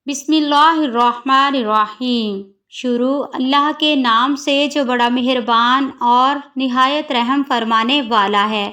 بسم اللہ الرحمن الرحیم۔ شروع اللہ کے نام سے جو بڑا مہربان اور نہایت رحم فرمانے والا ہے۔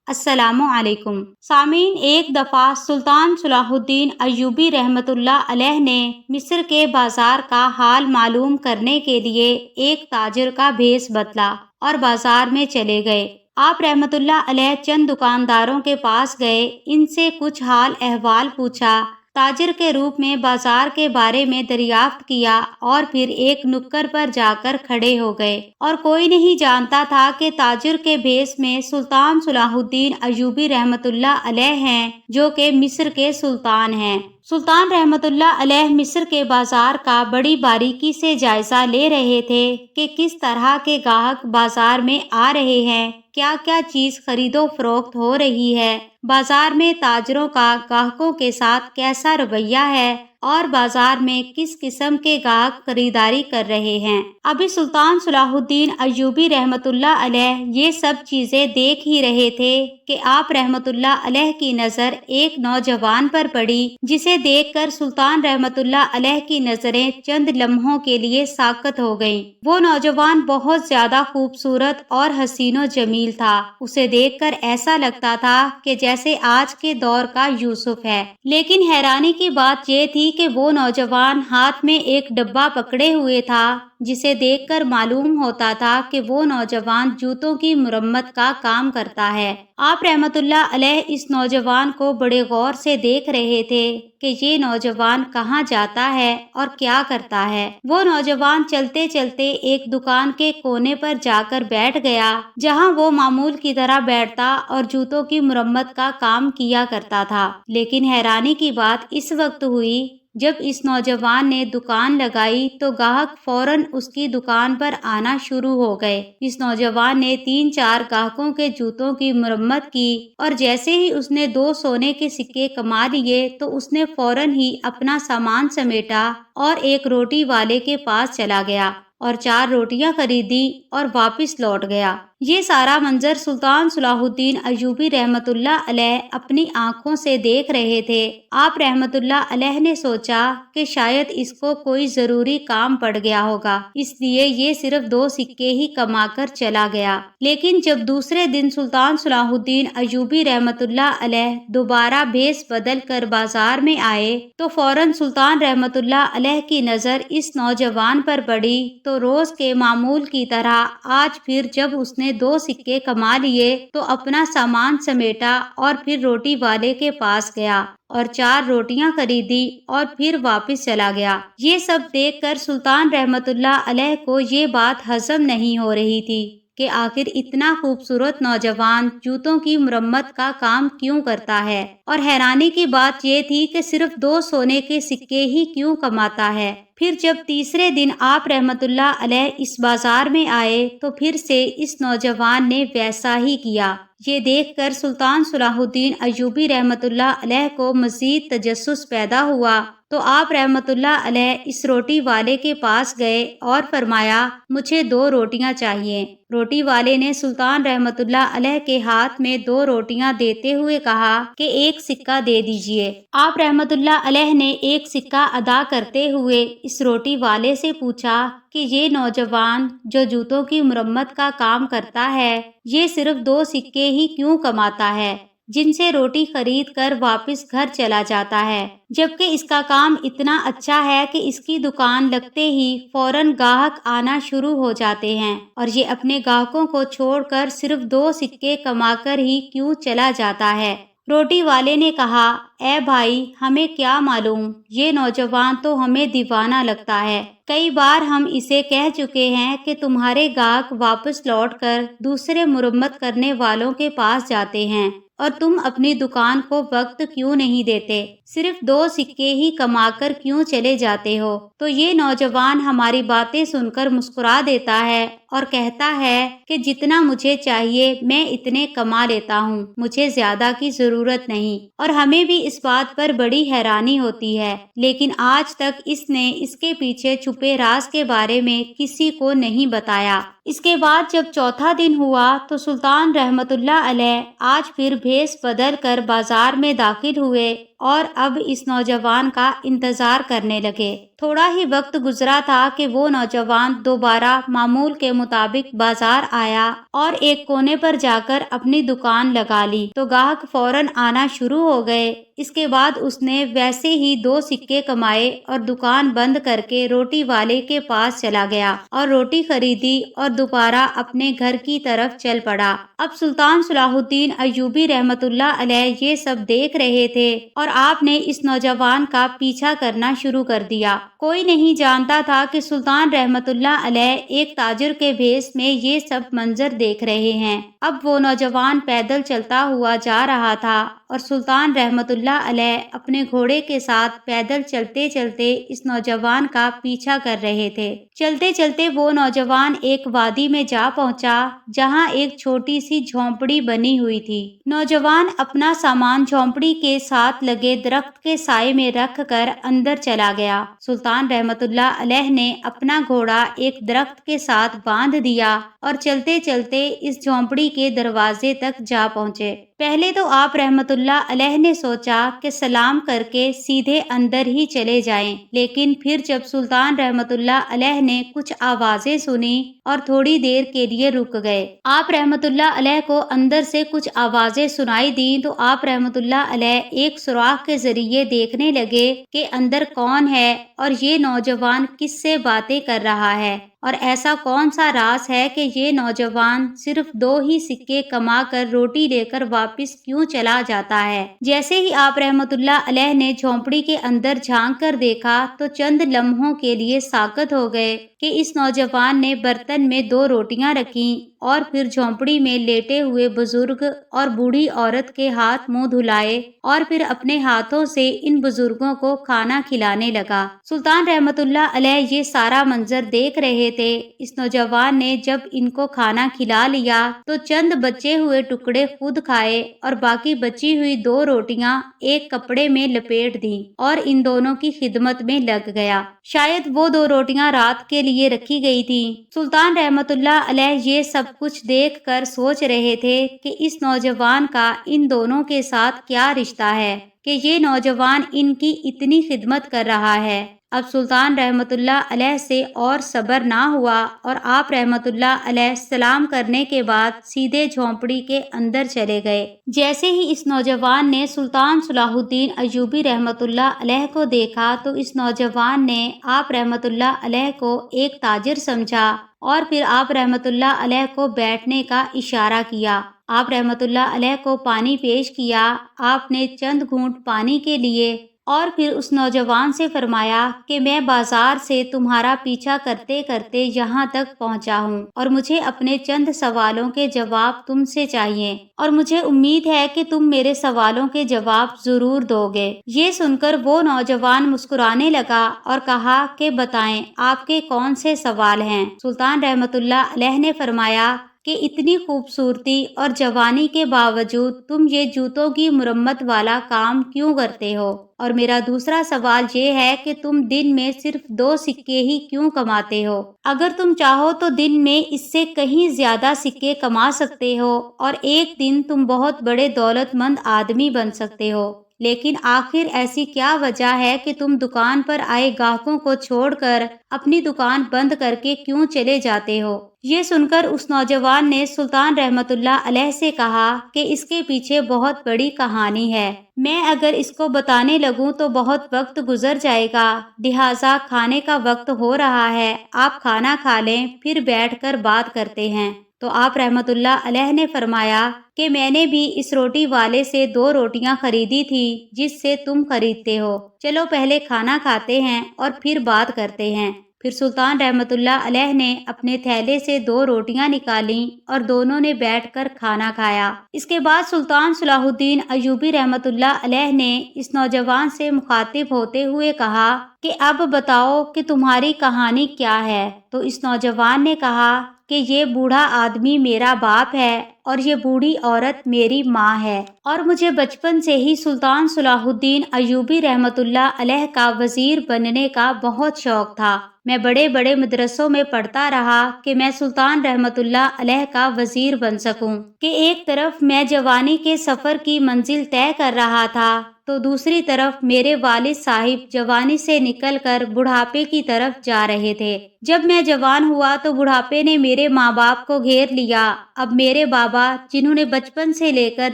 السلام علیکم سامعین، ایک دفعہ سلطان صلاح الدین ایوبی رحمۃ اللہ علیہ نے مصر کے بازار کا حال معلوم کرنے کے لیے ایک تاجر کا بھیس بدلا اور بازار میں چلے گئے۔ آپ رحمۃ اللہ علیہ چند دکانداروں کے پاس گئے، ان سے کچھ حال احوال پوچھا، تاجر کے روپ میں بازار کے بارے میں دریافت کیا اور پھر ایک نکر پر جا کر کھڑے ہو گئے، اور کوئی نہیں جانتا تھا کہ تاجر کے بھیس میں سلطان صلاح الدین ایوبی رحمۃ اللہ علیہ ہیں، جو کہ مصر کے سلطان ہیں۔ سلطان رحمۃ اللہ علیہ مصر کے بازار کا بڑی باریکی سے جائزہ لے رہے تھے کہ کس طرح کے گاہک بازار میں آ رہے ہیں، کیا کیا چیز خرید و فروخت ہو رہی ہے، بازار میں تاجروں کا گاہکوں کے ساتھ کیسا رویہ ہے، اور بازار میں کس قسم کے گاہک خریداری کر رہے ہیں۔ ابھی سلطان صلاح الدین ایوبی رحمۃ اللہ علیہ یہ سب چیزیں دیکھ ہی رہے تھے کہ آپ رحمۃ اللہ علیہ کی نظر ایک نوجوان پر پڑی، جسے دیکھ کر سلطان رحمۃ اللہ علیہ کی نظریں چند لمحوں کے لیے ساکت ہو گئیں۔ وہ نوجوان بہت زیادہ خوبصورت اور حسین و جمیل تھا۔ اسے دیکھ کر ایسا لگتا تھا کہ جیسے آج کے دور کا یوسف ہے، لیکن حیرانی کی بات یہ تھی کہ وہ نوجوان ہاتھ میں ایک ڈبہ پکڑے ہوئے تھا، جسے دیکھ کر معلوم ہوتا تھا کہ وہ نوجوان جوتوں کی مرمت کا کام کرتا ہے۔ آپ رحمۃ اللہ علیہ اس نوجوان کو بڑے غور سے دیکھ رہے تھے کہ یہ نوجوان کہاں جاتا ہے اور کیا کرتا ہے۔ وہ نوجوان چلتے چلتے ایک دکان کے کونے پر جا کر بیٹھ گیا، جہاں وہ معمول کی طرح بیٹھتا اور جوتوں کی مرمت کا کام کیا کرتا تھا۔ لیکن حیرانی کی بات اس وقت ہوئی جب اس نوجوان نے دکان لگائی تو گاہک فوراً اس کی دکان پر آنا شروع ہو گئے۔ اس نوجوان نے 3-4 گاہکوں کے جوتوں کی مرمت کی، اور جیسے ہی اس نے 2 سونے کے سکے کما لیے تو اس نے فوراً ہی اپنا سامان سمیٹا اور ایک روٹی والے کے پاس چلا گیا اور 4 روٹیاں خریدی اور واپس لوٹ گیا۔ یہ سارا منظر سلطان صلاح الدین ایوبی رحمۃ اللہ علیہ اپنی آنکھوں سے دیکھ رہے تھے۔ آپ رحمۃ اللہ علیہ نے سوچا کہ شاید اس کو کوئی ضروری کام پڑ گیا ہوگا، اس لیے یہ صرف 2 سکے ہی کما کر چلا گیا۔ لیکن جب دوسرے دن سلطان صلاح الدین ایوبی رحمۃ اللہ علیہ دوبارہ بھیس بدل کر بازار میں آئے تو فوراً سلطان رحمۃ اللہ علیہ کی نظر اس نوجوان پر پڑی تو روز کے معمول کی طرح آج پھر جب اس نے 2 سکے کما لیے تو اپنا سامان سمیٹا اور پھر روٹی والے کے پاس گیا اور 4 روٹیاں خریدی اور پھر واپس چلا گیا۔ یہ سب دیکھ کر سلطان رحمۃ اللہ علیہ کو یہ بات ہضم نہیں ہو رہی تھی کہ آخر اتنا خوبصورت نوجوان جوتوں کی مرمت کا کام کیوں کرتا ہے، اور حیرانی کی بات یہ تھی کہ صرف 2 سونے کے سکے ہی کیوں کماتا ہے۔ پھر جب تیسرے دن آپ رحمۃ اللہ علیہ اس بازار میں آئے تو پھر سے اس نوجوان نے ویسا ہی کیا۔ یہ دیکھ کر سلطان صلاح الدین ایوبی رحمۃ اللہ علیہ کو مزید تجسس پیدا ہوا تو آپ رحمۃ اللہ علیہ اس روٹی والے کے پاس گئے اور فرمایا، مجھے 2 روٹیاں چاہیے۔ روٹی والے نے سلطان رحمۃ اللہ علیہ کے ہاتھ میں 2 روٹیاں دیتے ہوئے کہا کہ 1 سکہ دے دیجیے۔ آپ رحمۃ اللہ علیہ نے 1 سکہ ادا کرتے ہوئے اس روٹی والے سے پوچھا کہ یہ نوجوان جو جوتوں کی مرمت کا کام کرتا ہے، یہ صرف 2 سکے ہی کیوں کماتا ہے، جن سے روٹی خرید کر واپس گھر چلا جاتا ہے، جبکہ اس کا کام اتنا اچھا ہے کہ اس کی دکان لگتے ہی فوراً گاہک آنا شروع ہو جاتے ہیں، اور یہ اپنے گاہکوں کو چھوڑ کر صرف 2 سکے کما کر ہی کیوں چلا جاتا ہے۔ روٹی والے نے کہا، اے بھائی، ہمیں کیا معلوم، یہ نوجوان تو ہمیں دیوانہ لگتا ہے۔ کئی بار ہم اسے کہہ چکے ہیں کہ تمہارے گاہک واپس لوٹ کر دوسرے مرمت کرنے والوں کے پاس جاتے ہیں، اور تم اپنی دکان کو وقت کیوں نہیں دیتے، صرف 2 سکے ہی کما کر کیوں چلے جاتے ہو؟ تو یہ نوجوان ہماری باتیں سن کر مسکرا دیتا ہے اور کہتا ہے کہ جتنا مجھے چاہیے میں اتنے کما لیتا ہوں، مجھے زیادہ کی ضرورت نہیں، اور ہمیں بھی اس بات پر بڑی حیرانی ہوتی ہے، لیکن آج تک اس نے اس کے پیچھے چھپے راز کے بارے میں کسی کو نہیں بتایا۔ اس کے بعد جب چوتھا دن ہوا تو سلطان رحمت اللہ علیہ آج پھر بھیس بدل کر بازار میں داخل ہوئے اور اب اس نوجوان کا انتظار کرنے لگے۔ تھوڑا ہی وقت گزرا تھا کہ وہ نوجوان دوبارہ معمول کے مطابق بازار آیا اور ایک کونے پر جا کر اپنی دکان لگا لی تو گاہک فوراً آنا شروع ہو گئے۔ اس کے بعد اس نے ویسے ہی 2 سکے کمائے اور دکان بند کر کے روٹی والے کے پاس چلا گیا اور روٹی خریدی اور دوبارہ اپنے گھر کی طرف چل پڑا۔ اب سلطان صلاح الدین ایوبی رحمت اللہ علیہ یہ سب دیکھ رہے تھے اور آپ نے اس نوجوان کا پیچھا کرنا شروع کر دیا۔ کوئی نہیں جانتا تھا کہ سلطان رحمت اللہ علیہ ایک تاجر کے بھیس میں یہ سب منظر دیکھ رہے ہیں۔ اب وہ نوجوان پیدل چلتا ہوا جا رہا تھا اور سلطان رحمت اللہ علیہ اپنے گھوڑے کے ساتھ پیدل چلتے چلتے اس نوجوان کا پیچھا کر رہے تھے۔ چلتے چلتے وہ نوجوان ایک وادی میں جا پہنچا جہاں ایک چھوٹی سی جھونپڑی بنی ہوئی تھی۔ نوجوان اپنا سامان جھونپڑی کے ساتھ لگے درخت کے سائے میں رکھ کر اندر چلا گیا۔ سلطان رحمت اللہ علیہ نے اپنا گھوڑا ایک درخت کے ساتھ باندھ دیا اور چلتے چلتے اس جھونپڑی کے دروازے تک جا پہنچے۔ پہلے تو آپ رحمت اللہ علیہ نے سوچا کہ سلام کر کے سیدھے اندر ہی چلے جائیں، لیکن پھر جب سلطان رحمت اللہ علیہ نے کچھ آوازیں سنی اور تھوڑی دیر کے لیے رک گئے۔ آپ رحمت اللہ علیہ کو اندر سے کچھ آوازیں سنائی دیں تو آپ رحمت اللہ علیہ ایک سوراخ کے ذریعے دیکھنے لگے کہ اندر کون ہے اور یہ نوجوان کس سے باتیں کر رہا ہے، اور ایسا کون سا راز ہے کہ یہ نوجوان صرف 2 ہی سکے کما کر روٹی لے کر واپس کیوں چلا جاتا ہے۔ جیسے ہی آپ رحمت اللہ علیہ نے جھونپڑی کے اندر جھانک کر دیکھا تو چند لمحوں کے لیے ساکت ہو گئے کہ اس نوجوان نے برتن میں 2 روٹیاں رکھیں اور پھر جھونپڑی میں لیٹے ہوئے بزرگ اور بوڑھی عورت کے ہاتھ منہ دھلائے اور پھر اپنے ہاتھوں سے ان بزرگوں کو کھانا کھلانے لگا۔ سلطان رحمت اللہ علیہ یہ سارا منظر دیکھ رہے تھے۔ اس نوجوان نے جب ان کو کھانا کھلا لیا تو چند بچے ہوئے ٹکڑے خود کھائے اور باقی بچی ہوئی 2 روٹیاں ایک کپڑے میں لپیٹ دیں اور ان دونوں کی خدمت میں لگ گیا۔ شاید وہ 2 روٹیاں رات کے لیے رکھی گئی تھیں۔ سلطان رحمت اللہ علیہ یہ سب کچھ دیکھ کر سوچ رہے تھے کہ اس نوجوان کا ان دونوں کے ساتھ کیا رشتہ ہے کہ یہ نوجوان ان کی اتنی خدمت کر رہا ہے۔ اب سلطان رحمت اللہ علیہ سے اور صبر نہ ہوا اور آپ رحمت اللہ علیہ سلام کرنے کے بعد سیدھے جھونپڑی کے اندر چلے گئے۔ جیسے ہی اس نوجوان نے سلطان صلاح الدین ایوبی رحمت اللہ علیہ کو دیکھا تو اس نوجوان نے آپ رحمت اللہ علیہ کو ایک تاجر سمجھا اور پھر آپ رحمت اللہ علیہ کو بیٹھنے کا اشارہ کیا۔ آپ رحمت اللہ علیہ کو پانی پیش کیا۔ آپ نے چند گھونٹ پانی کے لیے اور پھر اس نوجوان سے فرمایا کہ میں بازار سے تمہارا پیچھا کرتے کرتے یہاں تک پہنچا ہوں اور مجھے اپنے چند سوالوں کے جواب تم سے چاہیے اور مجھے امید ہے کہ تم میرے سوالوں کے جواب ضرور دو گے۔ یہ سن کر وہ نوجوان مسکرانے لگا اور کہا کہ بتائیں آپ کے کون سے سوال ہیں؟ سلطان رحمت اللہ علیہ نے فرمایا کہ اتنی خوبصورتی اور جوانی کے باوجود تم یہ جوتوں کی مرمت والا کام کیوں کرتے ہو؟ اور میرا دوسرا سوال یہ ہے کہ تم دن میں صرف 2 سکے ہی کیوں کماتے ہو؟ اگر تم چاہو تو دن میں اس سے کہیں زیادہ سکے کما سکتے ہو اور ایک دن تم بہت بڑے دولت مند آدمی بن سکتے ہو، لیکن آخر ایسی کیا وجہ ہے کہ تم دکان پر آئے گاہکوں کو چھوڑ کر اپنی دکان بند کر کے کیوں چلے جاتے ہو؟ یہ سن کر اس نوجوان نے سلطان رحمت اللہ علیہ سے کہا کہ اس کے پیچھے بہت بڑی کہانی ہے، میں اگر اس کو بتانے لگوں تو بہت وقت گزر جائے گا، لہٰذا کھانے کا وقت ہو رہا ہے، آپ کھانا کھا لیں پھر بیٹھ کر بات کرتے ہیں۔ تو آپ رحمت اللہ علیہ نے فرمایا کہ میں نے بھی اس روٹی والے سے 2 روٹیاں خریدی تھی جس سے تم خریدتے ہو، چلو پہلے کھانا کھاتے ہیں اور پھر بات کرتے ہیں۔ پھر سلطان رحمت اللہ علیہ نے اپنے تھیلے سے 2 روٹیاں نکالیں اور دونوں نے بیٹھ کر کھانا کھایا۔ اس کے بعد سلطان صلاح الدین ایوبی رحمت اللہ علیہ نے اس نوجوان سے مخاطب ہوتے ہوئے کہا کہ اب بتاؤ کہ تمہاری کہانی کیا ہے؟ تو اس نوجوان نے کہا کہ یہ بوڑھا آدمی میرا باپ ہے اور یہ بوڑھی عورت میری ماں ہے، اور مجھے بچپن سے ہی سلطان صلاح الدین ایوبی رحمۃ اللہ علیہ کا وزیر بننے کا بہت شوق تھا۔ میں بڑے بڑے مدرسوں میں پڑھتا رہا کہ میں سلطان رحمۃ اللہ علیہ کا وزیر بن سکوں، کہ ایک طرف میں جوانی کے سفر کی منزل طے کر رہا تھا تو دوسری طرف میرے والد صاحب جوانی سے نکل کر بڑھاپے کی طرف جا رہے تھے۔ جب میں جوان ہوا تو بڑھاپے نے میرے ماں باپ کو گھیر لیا۔ اب میرے بابا، جنہوں نے بچپن سے لے کر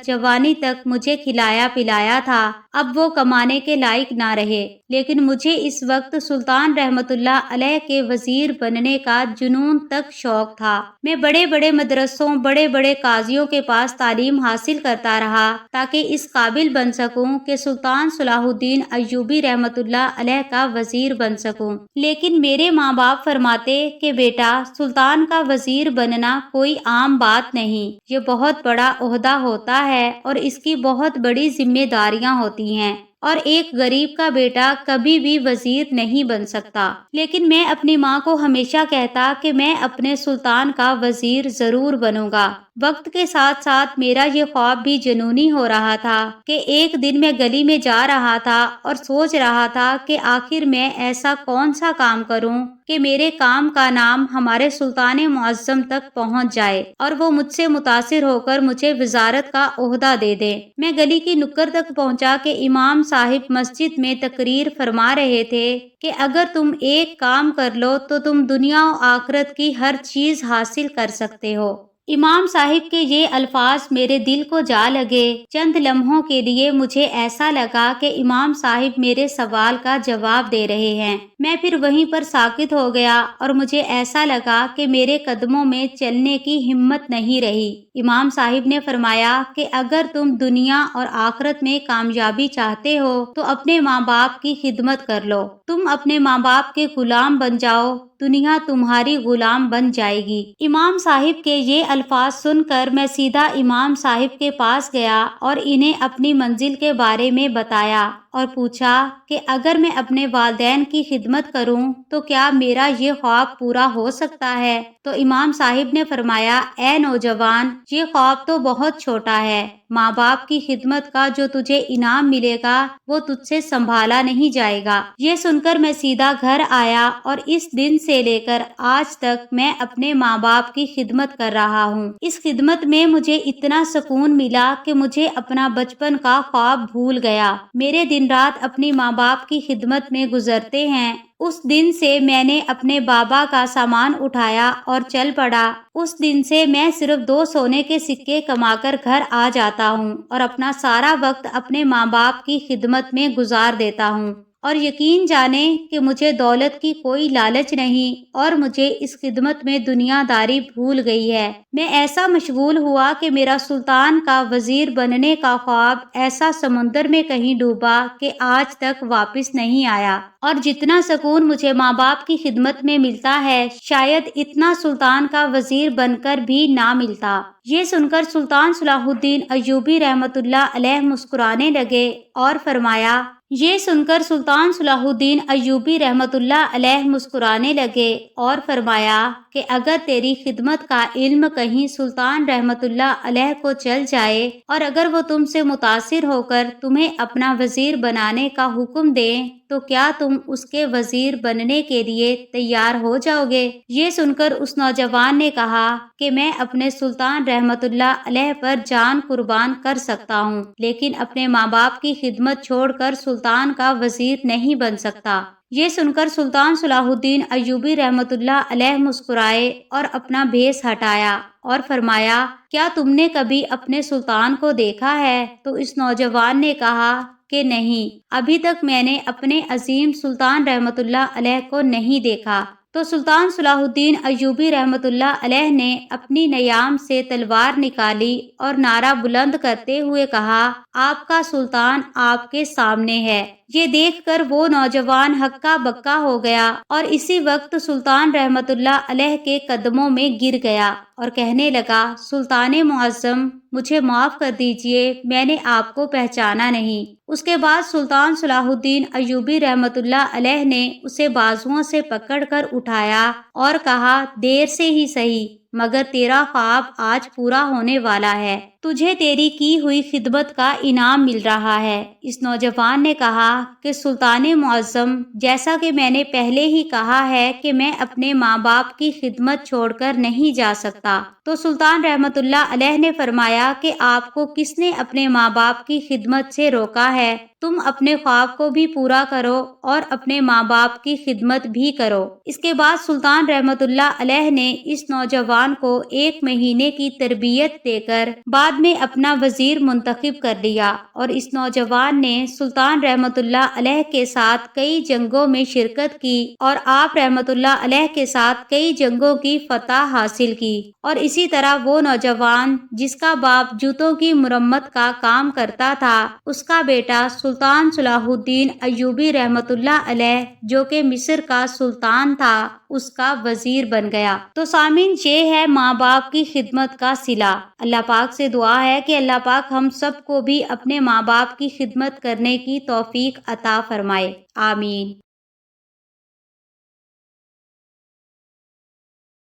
جوانی تک مجھے کھلایا پلایا تھا، اب وہ کمانے کے لائق نہ رہے، لیکن مجھے اس وقت سلطان رحمۃ اللہ علیہ کے وزیر بننے کا جنون تک شوق تھا۔ میں بڑے بڑے مدرسوں، بڑے بڑے قاضیوں کے پاس تعلیم حاصل کرتا رہا تاکہ اس قابل بن سکوں کہ سلطان صلاح الدین ایوبی رحمۃ اللہ علیہ کا وزیر بن سکوں۔ لیکن میرے ماں باپ فرماتے کہ بیٹا، سلطان کا وزیر بننا کوئی عام بات نہیں، یہ بہت بڑا عہدہ ہوتا ہے اور اس کی بہت بڑی ذمہ داریاں ہوتی ہیں، اور ایک غریب کا بیٹا کبھی بھی وزیر نہیں بن سکتا۔ لیکن میں اپنی ماں کو ہمیشہ کہتا کہ میں اپنے سلطان کا وزیر ضرور بنوں گا۔ وقت کے ساتھ ساتھ میرا یہ خواب بھی جنونی ہو رہا تھا کہ ایک دن میں گلی میں جا رہا تھا اور سوچ رہا تھا کہ آخر میں ایسا کون سا کام کروں کہ میرے کام کا نام ہمارے سلطان معظم تک پہنچ جائے اور وہ مجھ سے متاثر ہو کر مجھے وزارت کا عہدہ دے دے۔ میں گلی کی نکڑ تک پہنچا کہ امام صاحب مسجد میں تقریر فرما رہے تھے کہ اگر تم ایک کام کر لو تو تم دنیا و آخرت کی ہر چیز حاصل کر سکتے ہو۔ امام صاحب کے یہ الفاظ میرے دل کو جا لگے۔ چند لمحوں کے لیے مجھے ایسا لگا کہ امام صاحب میرے سوال کا جواب دے رہے ہیں۔ میں پھر وہیں پر ساکت ہو گیا اور مجھے ایسا لگا کہ میرے قدموں میں چلنے کی ہمت نہیں رہی۔ امام صاحب نے فرمایا کہ اگر تم دنیا اور آخرت میں کامیابی چاہتے ہو تو اپنے ماں باپ کی خدمت کر لو۔ تم اپنے ماں باپ کے غلام بن جاؤ، دنیا تمہاری غلام بن جائے گی۔ امام صاحب کے یہ الفاظ سن کر میں سیدھا امام صاحب کے پاس گیا اور انہیں اپنی منزل کے بارے میں بتایا اور پوچھا کہ اگر میں اپنے والدین کی خدمت کروں تو کیا میرا یہ خواب پورا ہو سکتا ہے؟ تو امام صاحب نے فرمایا، اے نوجوان، یہ خواب تو بہت چھوٹا ہے۔ ماں باپ کی خدمت کا جو تجھے انعام ملے گا وہ تجھ سے سنبھالا نہیں جائے گا۔ یہ سن کر میں سیدھا گھر آیا اور اس دن سے لے کر آج تک میں اپنے ماں باپ کی خدمت کر رہا ہوں۔ اس خدمت میں مجھے اتنا سکون ملا کہ مجھے اپنا بچپن کا خواب بھول گیا۔ میرے دن رات اپنی ماں باپ کی خدمت میں گزرتے ہیں۔ اس دن سے میں نے اپنے بابا کا سامان اٹھایا اور چل پڑا۔ اس دن سے میں صرف 2 سونے کے سکے کما کر گھر آ جاتا ہوں اور اپنا سارا وقت اپنے ماں باپ کی خدمت میں گزار دیتا ہوں، اور یقین جانیں کہ مجھے دولت کی کوئی لالچ نہیں اور مجھے اس خدمت میں دنیا داری بھول گئی ہے۔ میں ایسا مشغول ہوا کہ میرا سلطان کا وزیر بننے کا خواب ایسا سمندر میں کہیں ڈوبا کہ آج تک واپس نہیں آیا، اور جتنا سکون مجھے ماں باپ کی خدمت میں ملتا ہے شاید اتنا سلطان کا وزیر بن کر بھی نہ ملتا۔ یہ سن کر سلطان صلاح الدین ایوبی رحمۃ اللہ علیہ مسکرانے لگے اور فرمایا یہ سن کر سلطان صلاح الدین ایوبی رحمۃ اللہ علیہ مسکرانے لگے اور فرمایا کہ اگر تیری خدمت کا علم کہیں سلطان رحمۃ اللہ علیہ کو چل جائے اور اگر وہ تم سے متاثر ہو کر تمہیں اپنا وزیر بنانے کا حکم دیں تو کیا تم اس کے وزیر بننے کے لیے تیار ہو جاؤ گے؟ یہ سن کر اس نوجوان نے کہا کہ میں اپنے سلطان رحمۃ اللہ علیہ پر جان قربان کر سکتا ہوں، لیکن اپنے ماں باپ کی خدمت چھوڑ کر سلطان کا وزیر نہیں بن سکتا۔ یہ سن کر سلطان صلاح الدین ایوبی رحمۃ اللہ علیہ مسکرائے اور اپنا بھیس ہٹایا اور فرمایا، کیا تم نے کبھی اپنے سلطان کو دیکھا ہے؟ تو اس نوجوان نے کہا کہ نہیں، ابھی تک میں نے اپنے عظیم سلطان رحمۃ اللہ علیہ کو نہیں دیکھا۔ تو سلطان صلاح الدین ایوبی رحمۃ اللہ علیہ نے اپنی نیام سے تلوار نکالی اور نعرہ بلند کرتے ہوئے کہا، آپ کا سلطان آپ کے سامنے ہے۔ یہ دیکھ کر وہ نوجوان ہکا بکا ہو گیا اور اسی وقت سلطان رحمۃ اللہ علیہ کے قدموں میں گر گیا اور کہنے لگا، سلطان معظم، مجھے معاف کر دیجئے، میں نے آپ کو پہچانا نہیں۔ اس کے بعد سلطان صلاح الدین ایوبی رحمۃ اللہ علیہ نے اسے بازوؤں سے پکڑ کر اٹھایا اور کہا، دیر سے ہی صحیح مگر تیرا خواب آج پورا ہونے والا ہے، تجھے تیری کی ہوئی خدمت کا انعام مل رہا ہے۔ اس نوجوان نے کہا کہ سلطان معظم، جیسا کہ میں نے پہلے ہی کہا ہے کہ میں اپنے ماں باپ کی خدمت چھوڑ کر نہیں جا سکتا۔ تو سلطان رحمت اللہ علیہ نے فرمایا کہ آپ کو کس نے اپنے ماں باپ کی خدمت سے روکا ہے؟ تم اپنے خواب کو بھی پورا کرو اور اپنے ماں باپ کی خدمت بھی کرو۔ اس کے بعد سلطان رحمت اللہ علیہ نے اس نوجوان کو 1 مہینے کی تربیت دے کر بعد میں اپنا وزیر منتخب کر لیا، اور اس نوجوان نے سلطان رحمت اللہ علیہ کے ساتھ کئی جنگوں میں شرکت کی اور آپ رحمت اللہ علیہ کے ساتھ کئی جنگوں کی فتح حاصل کی۔ اور اسی طرح وہ نوجوان جس کا باپ جوتوں کی مرمت کا کام کرتا تھا، اس کا بیٹا سلطان صلاح الدین ایوبی رحمت اللہ علیہ، جو کہ مصر کا سلطان تھا، اس کا وزیر بن گیا۔ تو سامعین، یہ ہے ماں باپ کی خدمت کا صلہ۔ اللہ پاک سے دعا ہے کہ اللہ پاک ہم سب کو بھی اپنے ماں باپ کی خدمت کرنے کی توفیق عطا فرمائے، آمین۔